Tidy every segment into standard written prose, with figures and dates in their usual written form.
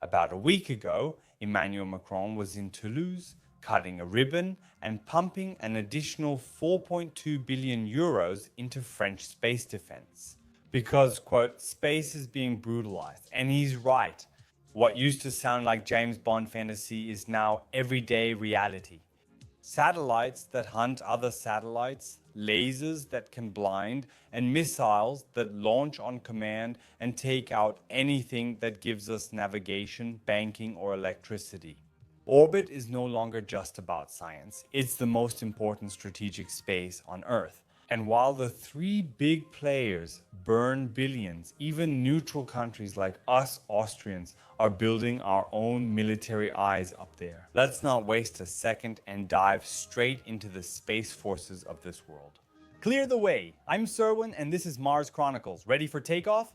About a week ago, Emmanuel Macron was in Toulouse, cutting a ribbon and pumping an additional 4.2 billion euros into French space defense. Because, quote, space is being brutalized. And he's right. What used to sound like James Bond fantasy is now everyday reality. Satellites that hunt other satellites, lasers that can blind, and missiles that launch on command and take out anything that gives us navigation, banking, or electricity. Orbit is no longer just about science, it's the most important strategic space on Earth. And while the three big players burn billions, even neutral countries like us Austrians are building our own military eyes up there. Let's not waste a second and dive straight into the space forces of this world. Clear the way! I'm Serwin and this is Mars Chronicles. Ready for takeoff?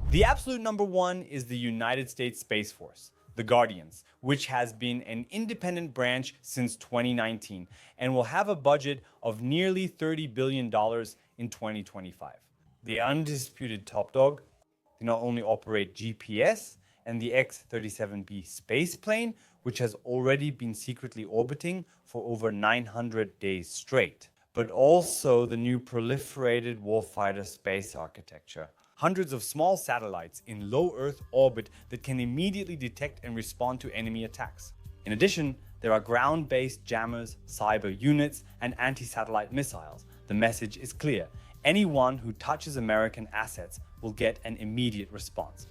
The absolute number one is the United States Space Force, the Guardians, which has been an independent branch since 2019 and will have a budget of nearly $30 billion in 2025. The undisputed top dog, they not only operate GPS and the X-37B space plane, which has already been secretly orbiting for over 900 days straight, but also the new proliferated warfighter space architecture. Hundreds of small satellites in low Earth orbit that can immediately detect and respond to enemy attacks. In addition, there are ground-based jammers, cyber units, and anti-satellite missiles. The message is clear. Anyone who touches American assets will get an immediate response.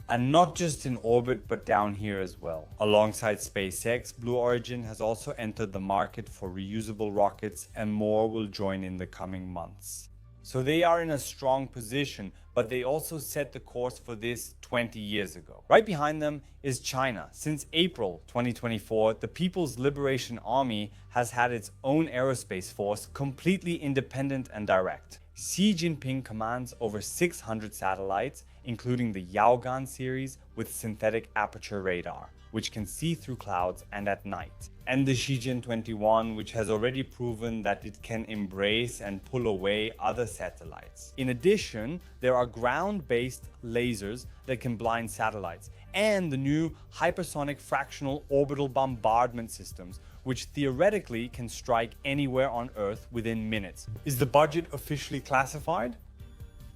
And not just in orbit, but down here as well. Alongside SpaceX, Blue Origin has also entered the market for reusable rockets, and more will join in the coming months. So they are in a strong position, but they also set the course for this 20 years ago. Right behind them is China. Since April 2024, the People's Liberation Army has had its own aerospace force, completely independent and direct. Xi Jinping commands over 600 satellites, including the Yaogan series with synthetic aperture radar, which can see through clouds and at night, and the Shenzhen 21, which has already proven that it can embrace and pull away other satellites. In addition, there are ground-based lasers that can blind satellites, and the new hypersonic fractional orbital bombardment systems, which theoretically can strike anywhere on Earth within minutes. Is the budget officially classified?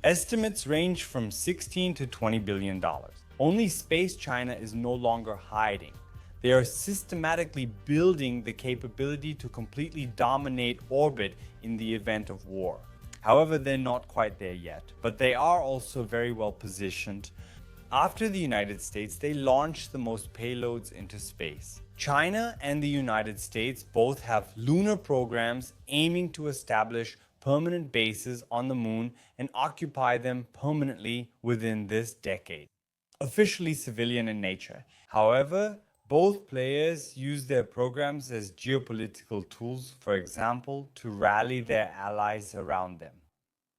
Estimates range from $16 to $20 billion. Only Space China is no longer hiding. They are systematically building the capability to completely dominate orbit in the event of war. However, they're not quite there yet, but they are also very well positioned. After the United States, they launched the most payloads into space. China and the United States both have lunar programs aiming to establish permanent bases on the moon and occupy them permanently within this decade. Officially civilian in nature. However, both players use their programs as geopolitical tools, for example, to rally their allies around them.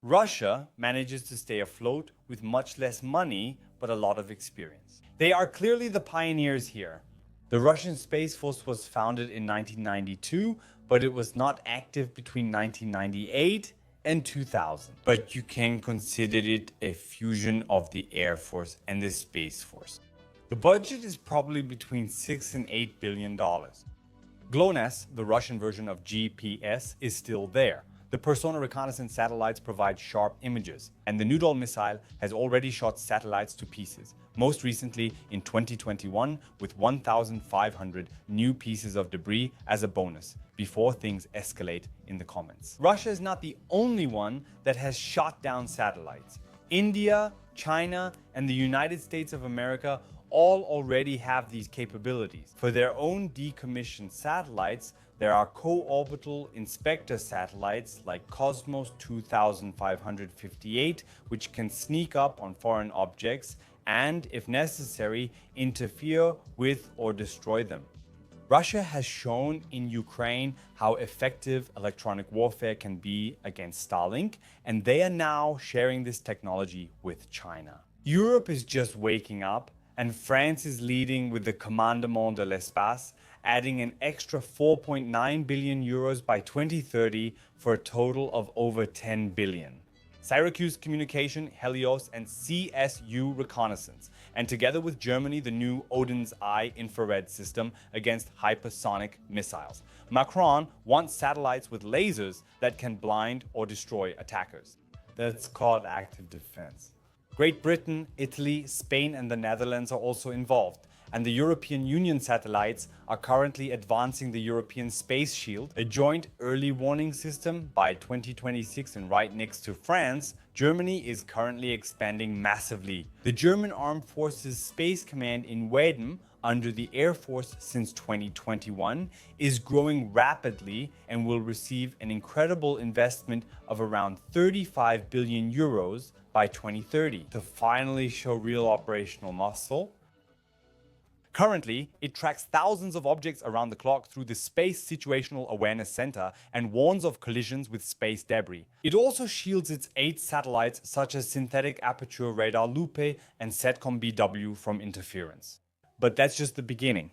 Russia manages to stay afloat with much less money, but a lot of experience. They are clearly the pioneers here. The Russian Space Force was founded in 1992, but it was not active between 1998 and 2000. But you can consider it a fusion of the Air Force and the Space Force. The budget is probably between $6 and $8 billion. GLONASS, the Russian version of GPS, is still there. The Persona reconnaissance satellites provide sharp images, and the Noodle missile has already shot satellites to pieces, most recently in 2021 with 1,500 new pieces of debris as a bonus, before things escalate in the comments. Russia is not the only one that has shot down satellites. India, China, and the United States of America all already have these capabilities. For their own decommissioned satellites, there are co-orbital inspector satellites like Cosmos 2558, which can sneak up on foreign objects and, if necessary, interfere with or destroy them. Russia has shown in Ukraine how effective electronic warfare can be against Starlink, and they are now sharing this technology with China. Europe is just waking up, and France is leading with the Commandement de l'Espace, adding an extra 4.9 billion euros by 2030 for a total of over 10 billion. Syracuse Communication, Helios, and CSU Reconnaissance, and together with Germany, the new Odin's Eye infrared system against hypersonic missiles. Macron wants satellites with lasers that can blind or destroy attackers. That's called active defense. Great Britain, Italy, Spain, and the Netherlands are also involved. And the European Union satellites are currently advancing the European Space Shield, a joint early warning system. By 2026, and right next to France, Germany is currently expanding massively. The German Armed Forces Space Command in Weiden, under the Air Force since 2021, is growing rapidly and will receive an incredible investment of around 35 billion euros by 2030 to finally show real operational muscle. Currently, it tracks thousands of objects around the clock through the Space Situational Awareness Center and warns of collisions with space debris. It also shields its 8 satellites such as Synthetic Aperture Radar Lupe and Satcom BW from interference. But that's just the beginning.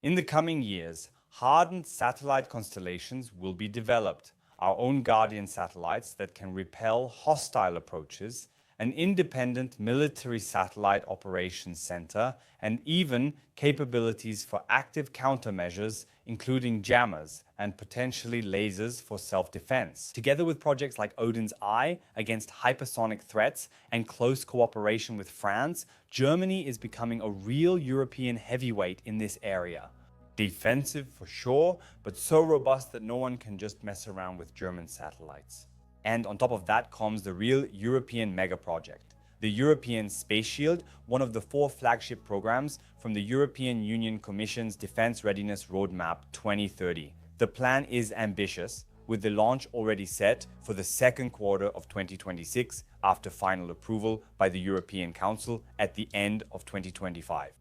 In the coming years, hardened satellite constellations will be developed, our own Guardian satellites that can repel hostile approaches, an independent military satellite operations center, and even capabilities for active countermeasures, including jammers and potentially lasers for self-defense. Together with projects like Odin's Eye against hypersonic threats and close cooperation with France, Germany is becoming a real European heavyweight in this area. Defensive for sure, but so robust that no one can just mess around with German satellites. And on top of that comes the real European mega project, the European Space Shield, one of the 4 flagship programs from the European Union Commission's Defense Readiness Roadmap 2030. The plan is ambitious, with the launch already set for the second quarter of 2026 after final approval by the European Council at the end of 2025.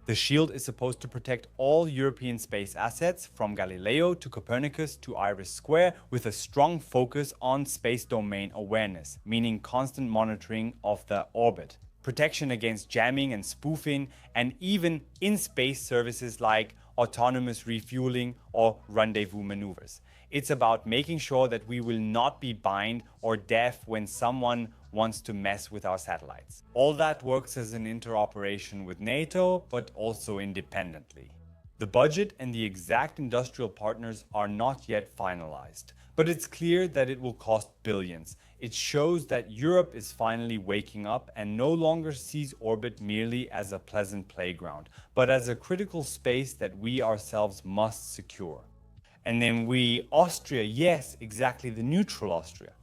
The shield is supposed to protect all European space assets from Galileo to Copernicus to IRIS², with a strong focus on space domain awareness, meaning constant monitoring of the orbit, protection against jamming and spoofing, and even in-space services like autonomous refueling or rendezvous maneuvers. It's about making sure that we will not be blind or deaf when someone wants to mess with our satellites. All that works as an interoperation with NATO, but also independently. The budget and the exact industrial partners are not yet finalized, but it's clear that it will cost billions. It shows that Europe is finally waking up and no longer sees orbit merely as a pleasant playground, but as a critical space that we ourselves must secure. And then we, Austria, yes, exactly, the neutral Austria.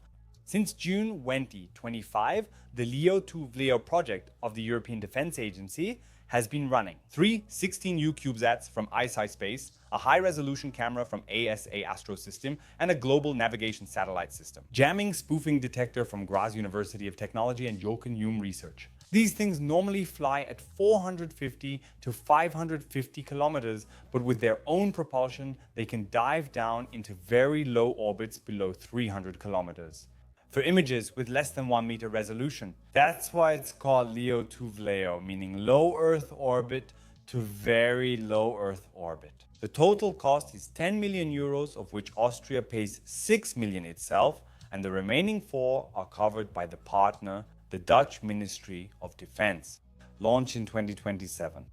Since June 2025, the LEO-2-LEO project of the European Defence Agency has been running. 3 16U CubeSats from ICEYE Space, a high-resolution camera from ASA Astro System, and a global navigation satellite system. Jamming spoofing detector from Graz University of Technology and Jochen Hume Research. These things normally fly at 450 to 550 kilometers, but with their own propulsion, they can dive down into very low orbits below 300 kilometers. For images with less than 1 meter resolution. That's why it's called LEO-2-LEO, meaning low Earth orbit to very low Earth orbit. The total cost is 10 million euros, of which Austria pays 6 million itself, and the remaining 4 are covered by the partner, the Dutch Ministry of Defense. Launch in 2027.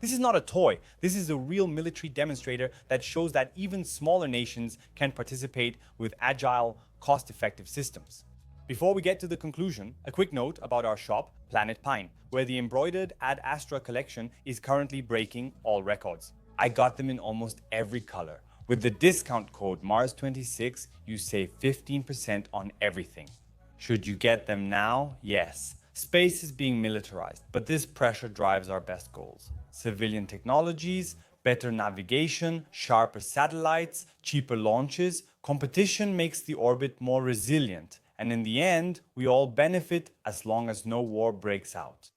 This is not a toy. This is a real military demonstrator that shows that even smaller nations can participate with agile, cost-effective systems. Before we get to the conclusion, a quick note about our shop, Planet Pine, where the embroidered Ad Astra collection is currently breaking all records. I got them in almost every color. With the discount code MARS26, you save 15% on everything. Should you get them now? Yes. Space is being militarized, but this pressure drives our best goals. Civilian technologies, better navigation, sharper satellites, cheaper launches. Competition makes the orbit more resilient, and in the end, we all benefit as long as no war breaks out.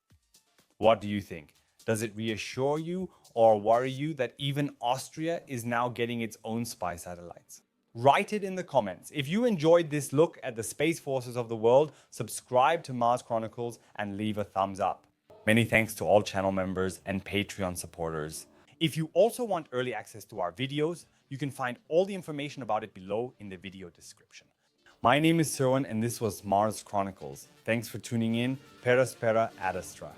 What do you think? Does it reassure you or worry you that even Austria is now getting its own spy satellites? Write it in the comments. If you enjoyed this look at the space forces of the world, subscribe to Mars Chronicles and leave a thumbs up. Many thanks to all channel members and Patreon supporters. If you also want early access to our videos, you can find all the information about it below in the video description. My name is Sirwan, and this was Mars Chronicles. Thanks for tuning in. Pera spera ad astra.